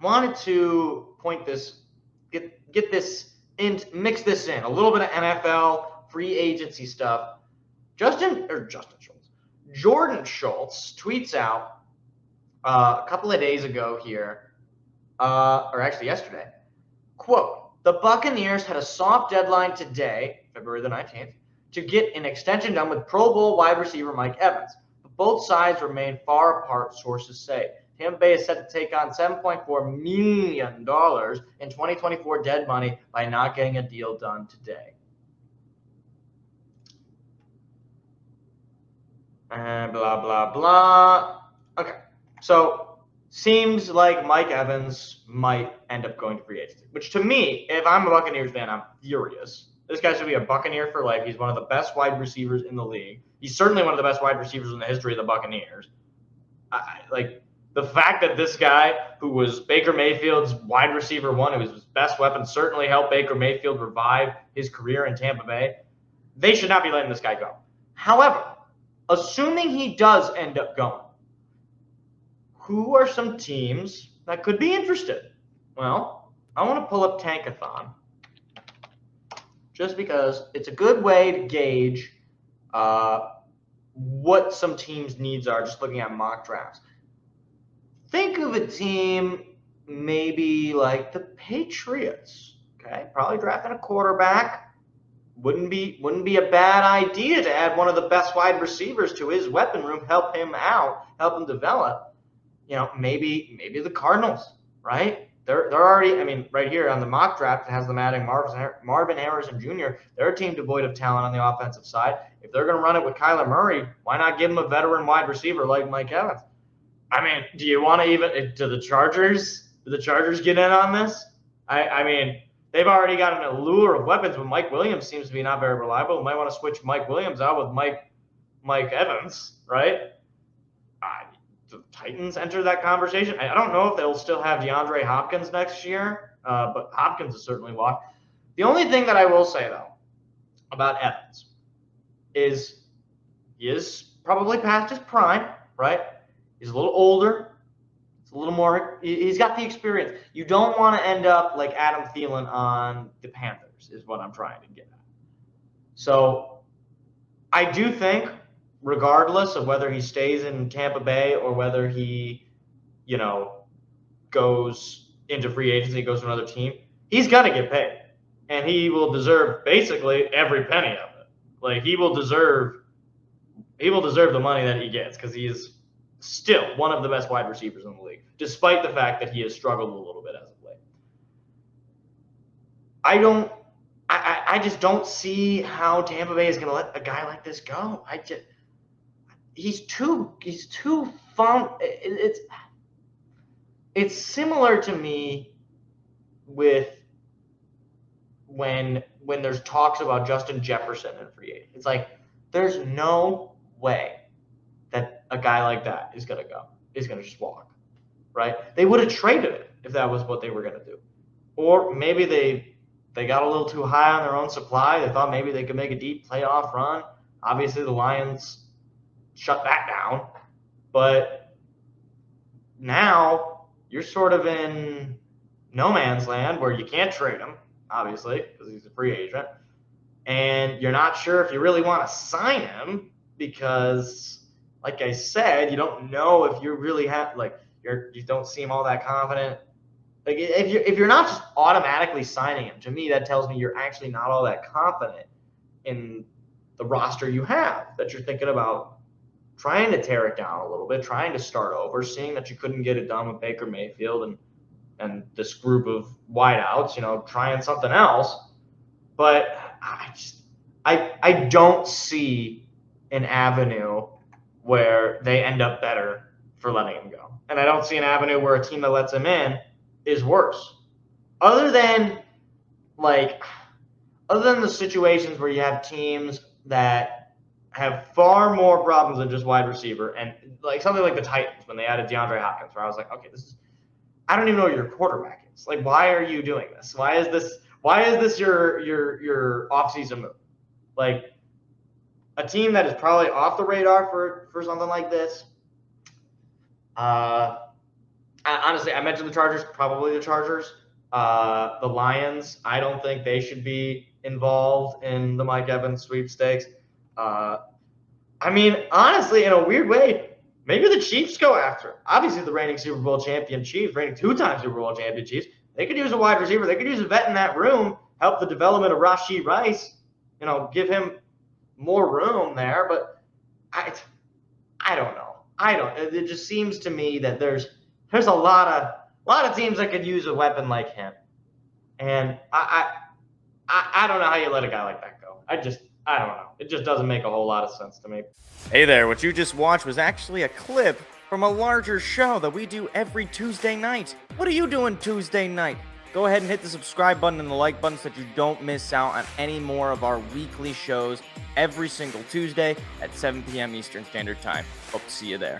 wanted to get this in, mix this in a little bit of NFL free agency stuff. Jordan Schultz tweets out a couple of days ago here, or actually yesterday, quote, "The Buccaneers had a soft deadline today, February the 19th, to get an extension done with Pro Bowl wide receiver Mike Evans. But both sides remain far apart, sources say. Tampa Bay is set to take on $7.4 million in 2024 dead money by not getting a deal done today." And blah, blah, blah. Okay, so seems like Mike Evans might end up going to free agency, which to me, if I'm a Buccaneers fan, I'm furious. This guy should be a Buccaneer for life. He's one of the best wide receivers in the league. He's certainly one of the best wide receivers in the history of the Buccaneers. Like the fact that this guy, who was Baker Mayfield's wide receiver one, who was his best weapon, certainly helped Baker Mayfield revive his career in Tampa Bay, they should not be letting this guy go. However, assuming he does end up going, who are some teams that could be interested? Well, I want to pull up Tankathon just because it's a good way to gauge what some teams' needs are just looking at mock drafts. Think of a team maybe like the Patriots, okay? Probably drafting a quarterback. Wouldn't be a bad idea to add one of the best wide receivers to his weapon room, help him out, help him develop. You know, maybe the Cardinals, right? They're already, I mean, right here on the mock draft, it has them adding Marvin Harrison Jr. They're a team devoid of talent on the offensive side. If they're going to run it with Kyler Murray, why not give him a veteran wide receiver like Mike Evans? I mean, do you want to even, do the Chargers get in on this? I mean, they've already got an allure of weapons, but Mike Williams seems to be not very reliable. We might want to switch Mike Williams out with Mike Evans, right? The Titans enter that conversation. I don't know if they'll still have DeAndre Hopkins next year, but Hopkins is certainly walked. The only thing that I will say, though, about Evans is he is probably past his prime, right? He's a little older. It's a little more. He's got the experience. You don't want to end up like Adam Thielen on the Panthers, is what I'm trying to get at. So I do think, regardless of whether he stays in Tampa Bay or whether he, goes into free agency, goes to another team, he's got to get paid. And he will deserve basically every penny of it. Like he will deserve the money that he gets because he is still one of the best wide receivers in the league, despite the fact that he has struggled a little bit as of late. I just don't see how Tampa Bay is going to let a guy like this go. He's too fun. It's similar to me with when there's talks about Justin Jefferson in free agency. It's like there's no way that a guy like that is going to just walk, right? They would have traded it if that was what they were going to do. Or maybe they got a little too high on their own supply. They thought maybe they could make a deep playoff run. Obviously, the Lions shut that down. But now you're sort of in no man's land where you can't trade him, obviously, because he's a free agent. And you're not sure if you really want to sign him because, like I said, you don't know if you really have, you don't seem all that confident. Like if you're not just automatically signing him, to me that tells me you're actually not all that confident in the roster you have, that you're thinking about trying to tear it down a little bit, trying to start over, seeing that you couldn't get it done with Baker Mayfield and this group of wideouts, trying something else. But I don't see an avenue where they end up better for letting him go. And I don't see an avenue where a team that lets him in is worse. Other than the situations where you have teams that have far more problems than just wide receiver, and like something like the Titans when they added DeAndre Hopkins, where I was like, okay, I don't even know what your quarterback is. Like, why are you doing this? Why is this your offseason move? Like, a team that is probably off the radar for something like this. Honestly, I mentioned the Chargers, probably the Chargers. The Lions, I don't think they should be involved in the Mike Evans sweepstakes. Uh, I mean, honestly, in a weird way, maybe the Chiefs go after him. Obviously, the reigning Super Bowl champion Chiefs, reigning two-time Super Bowl champion Chiefs, they could use a wide receiver. They could use a vet in that room, help the development of Rashee Rice, give him more room there. But I don't know. I don't. It just seems to me that there's a lot of teams that could use a weapon like him, and I don't know how you let a guy like that go. I don't know. It just doesn't make a whole lot of sense to me. Hey there, what you just watched was actually a clip from a larger show that we do every Tuesday night. What are you doing Tuesday night? Go ahead and hit the subscribe button and the like button so that you don't miss out on any more of our weekly shows every single Tuesday at 7 p.m. Eastern Standard Time. Hope to see you there.